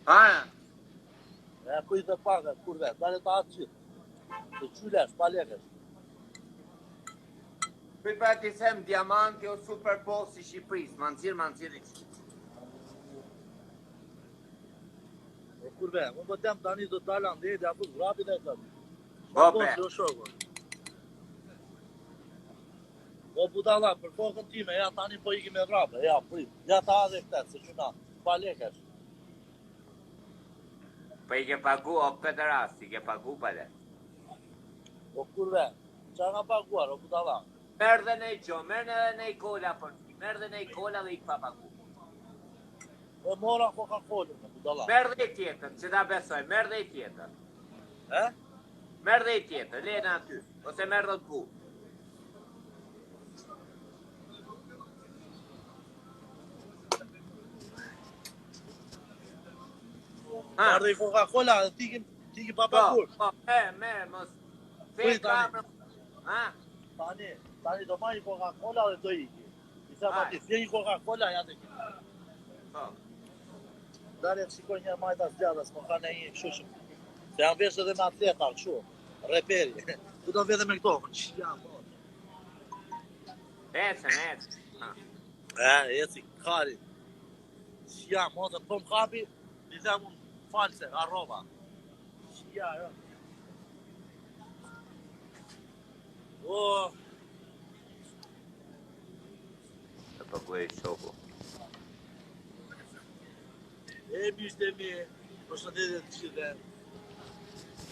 Aja. E kuj të paga, kurve, dale të atë qitë. Të qylesh, pa lekësh. Pyt për ti them diamanti o Super Bowl si Shqipëris, manxir i qitë. Kurve, unë po tem tani do të dalë ndej dhe apus vrapit e këtë. Bobe. Shko shokë. O budala, për kokën time, ja tani po iki me vrapë, ja prit. Ja ta adhe këtë, se quna, pa lekësh. Po i ke pagu o pederast, i ke pagu pale. O kurve, qa nga paguar, o budala? Merë dhe nej gjo, merë dhe nej kola për ti, merë dhe nej kola dhe i pa pagu. E mora Coca-Cola, budala. Merë dhe i tjetër, që ta besoj, merë dhe i tjetër. E? Merë dhe i tjetër, lena aty, ose merë dhe të bu. Merë dhe i Coca-Cola, dhe ti ki pa pagur. Po, merë, mos. Fej kamerë. Ha? Tani do marrë i Coca-Cola dhe do iki. I sa pa ti, fjej i Coca-Cola, ja të ki. Po. Dare të shikoj një majta zgjadës, më ka në një këshushëm. Se janë vesh edhe me atleta, këshu, reperi. Du do vete me këto, që janë, Ecën. Eci, kari. Që janë, motën, po më kapi, një dhe mund false, arroba. Që janë, jo. Të përkuj shoku. E mishte mi, për shëndetit të qide.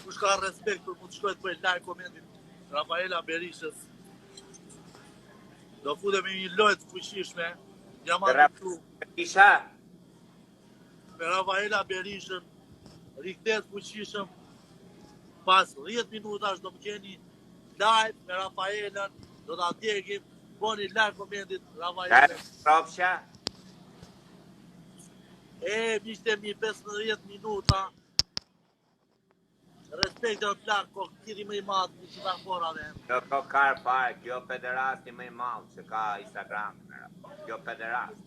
Kush ka respekt për mund të shkojt për like komentin Rafaela Berishës. Do futemi një lojt fuqishme. Isha? Me Rafaela Berishën, riktet fuqishëm. Pas 10 minutash do më keni live me Rafaelën. Do të atjekim, boni like komentit Rafaelën. Propsha? E, mishte mi 15 minuta. Respekt dhe plak, ko kiri më i madhë në qita forave. Kjo karë fare, kjo pederasti më i malë që ka Instagram. Kjo pederast.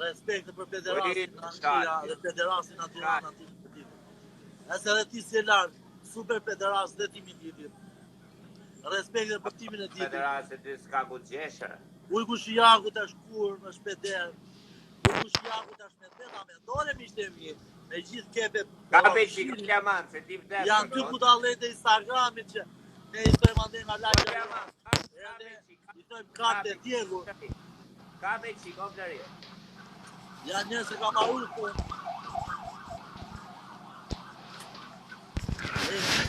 Respekt për pederastin në Anqia dhe pederastin në Tirana të të Ese dhe ti si lartë, super pederast dhe ti mitit. Respekt dhe për timin e titit. Pederasti të s'ka ku gjeshër. Ujku Shijaku të shkur në shpeder. Ujku Shijaku të shpedeta me ndore mishte mi. Me gjithë kepet. Ka beqi, ka diamant, se ti vdesë. Janë ty budallet e Instagramit që ne i tojmë ande nga like. I tojmë kartë e tjegu. Ka beqi, kom të rrë. Janë njërë se ka marrë punë.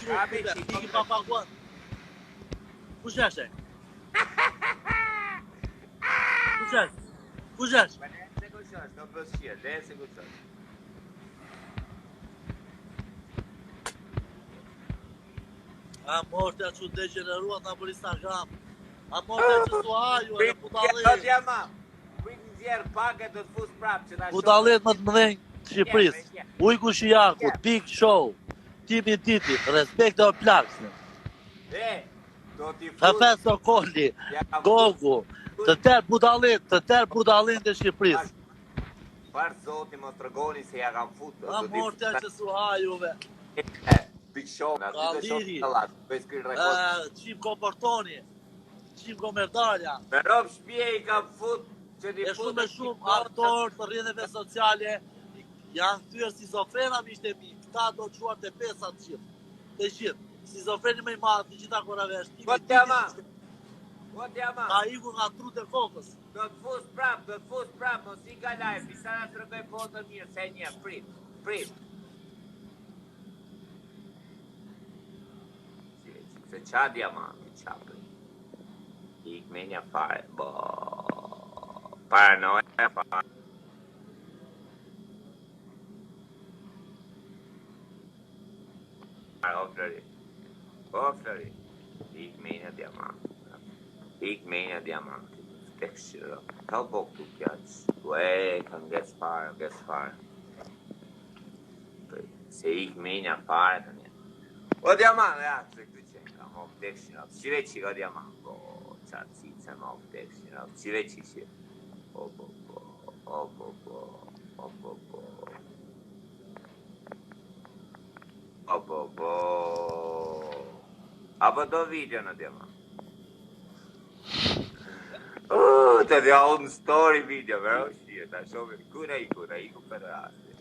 Ka beqi, Ti ki pa paguat. Kush eshe? Kush eshe? Kush eshe? Dhe se kushosh, në bësqirë, dhe se kushosh. A morte që degeneruat në për Instagram. A morte që suaju e në budallet. Kjo diamant. Prit në zjerë pake do të fus prapë që ta Budallet më të mëdhenj të Shqipëris. Ujku Shijaku, Big Show, Timi Titi, respekt o plaksin. do t'i fus. Hefes Sokoli, Gogu, të tërë budallet të Shqipëris. Parë zoti më të rëgoni se ja kam fut. A morte që suajuve. Big Show, në Kaliri, Qim Komportoni, Qim Komerdalja. Me rob shpje i kam fut. E shumë aktorë të rrjedheve sociale janë këtyrë skizofrena mishte mi. Këta do të quar të pesat të gjithë. Skizofreni me i madhë të gjitha koravesh. Po t'jama. Ka iku nga trut e kokës. Do të fus prap, mos i ka live. Pisa nga të rëgoj botën mirë, se një, prit. Se qa diamanti, qa prit. Ik me një fare, paranoja fare. O Flori, ik me një diamanti. Ik me një diamanti. Tek shiro. Ka bok tu kjaq. Kan nges fare. Se ik me një fare të një. O diamanti, ja, se këtë qenë. Ka mok tek shiro. Qire që ka diamanti. Qatë cice mok tek shiro. Qire që. Po. Apo do video në djema. Të dhja unë story video, vero shqie, ta shumë, kuna i ku për rasti.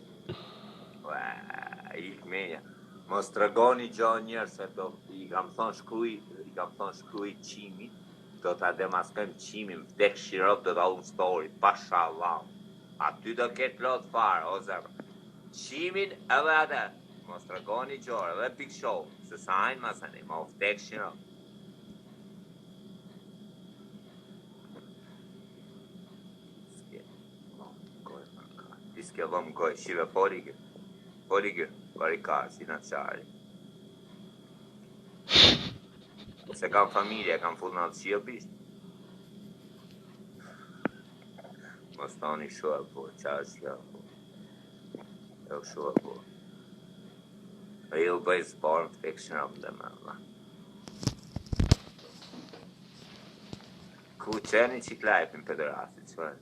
Ik menja. Mos të regoni gjo njërë se do, i kam thonë shkruj qimit, do të demaskojmë qimin, vdek shirop do të unë story, pashallah. Aty do ketë lot farë, o zemër. Qimin edhe atë, mos të regoni gjore, edhe Big Show, se sa ajnë masani, ma vdek shirop. Iske vëm goj, shive poligë, varikar, si në qari. Se kam familje, kam full në alëqia bishtë. Mos tani shua po, qarë shua po. Jo shua po. E ju bëj zbarë të tek shëram dhe me Allah. Ku qeni që klajpin për dërasti, qëfar?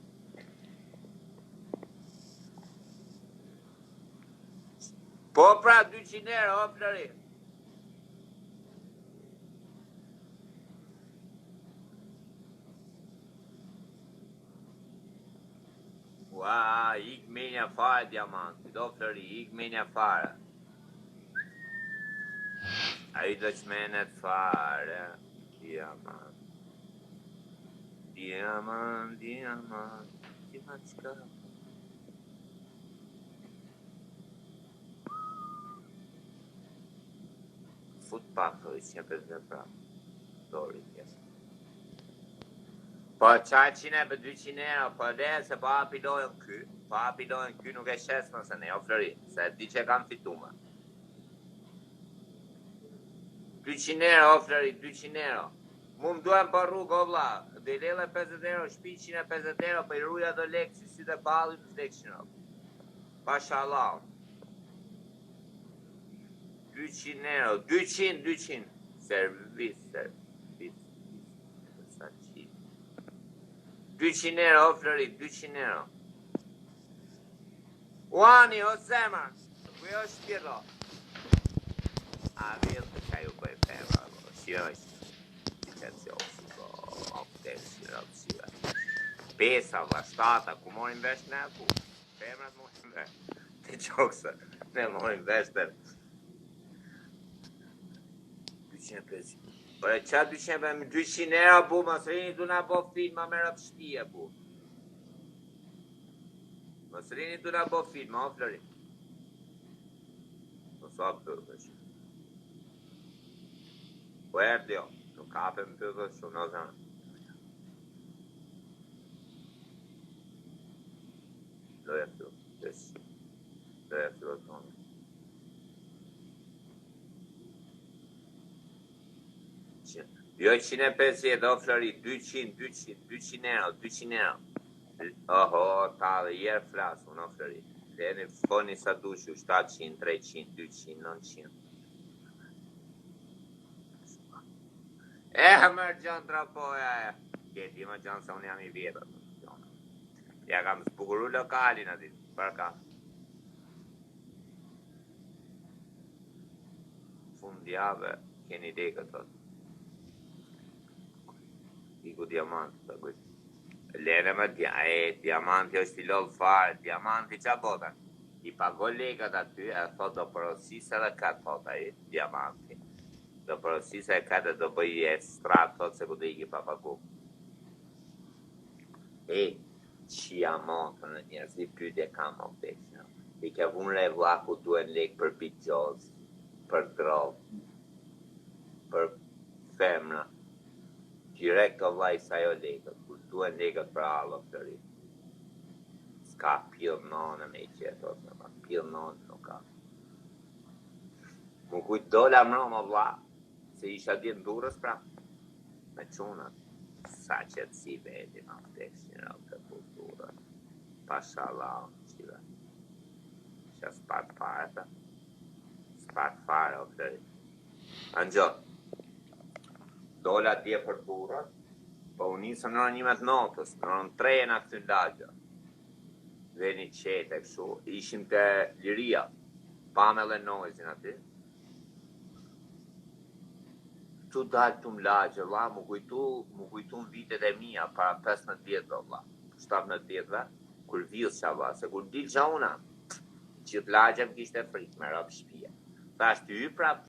Po pra, 200 euro, o flëri. Ik menja fare diamant, do flëri, ik menja fare. A i do qmenet fare, diamant. Diamant, qka? Fut pak, i 150 pra. Dori, yes. Po qaj 100 për 200 euro, po dhe se po apidojnë ky. Po apidojnë ky nuk e shes nëse ne, o flëri, se di që kam fitume. 200 euro, o flëri, 200 euro. Mu më duhem për rrugë, o vla, dhe i lele 50 euro, shpi 150 euro, për i rruja do lekë si sy dhe balin të lekë shino. Pashallah. 200 euro, 200. Servis. 200 euro, o flëri, 200 euro. Uani, o zemër, ku jo shpirlo. A vjen të ka ju bëj femra, shiroj, si që të osi, o këtë shiroj. Pesa, vashtata, ku morin vesh ne, ku femrat morin vesh. Të qokse, ne morin vesh të 250. Por e qa 200 euro, bu, mos rini du na bo filma me rëpshtia, bu. Mos rini du na bo filma, o flëri. Mos o përë, po erdi jo, nuk kapem përë shumë, no zanë. Loja përë, loja përë tonë. Jo 150, o flëri, 200 euro. Oho, ta dhe jerë flasë, unë o flëri. Dhe foni sa dushu, 700, 300, 200, 900. Mërë gjënë trapoja e. Kjeti më gjënë se unë jam i vjetër. Ja kam zbukuru lokalin ati, për ka. Fundjave, keni ide këtët. Iku diamantë të kujtë. Lene më diamanti është i lodhë farë, diamanti qa bota? I pago legët aty, e thot do përësisë edhe katë thot aji, diamanti. Do përësisë e katë do bëj e stratë thot se ku do iki pa pagu. Qia montë në njerës, i pytje kam më pekë. I ke vun revla ku duen legë për pijos, për drogë, për femra. Direkt o vlaj sa jo legët, kur duen legët për alë të rritë. S'ka pil nonë me i qeto, pil nonë nuk ka. Më kujtë dola mërë më vla, se isha djetë durës pra, me qunat. Sa qëtë si veti në tekst një rëllë të kulturë. Pashallah, qile. Isha s'pat fare, ta. S'pat fare, o flëri. Anjo. Dola dje për burët, po unë nisëm në njëmet notës, në 3 në këtë lagja. Dhe një qete, këshu, ishim të Liria, Pamela Noizin aty, Tu dalë të më lagje, valla, mu kujtu në vitet e mija, para 15 vjetë, valla, 17 vjetëve, kur vilësha, valla, se kur dilë gjauna, gjithë lagje më kishte frikë, me rapë shpia. Thash, ty prap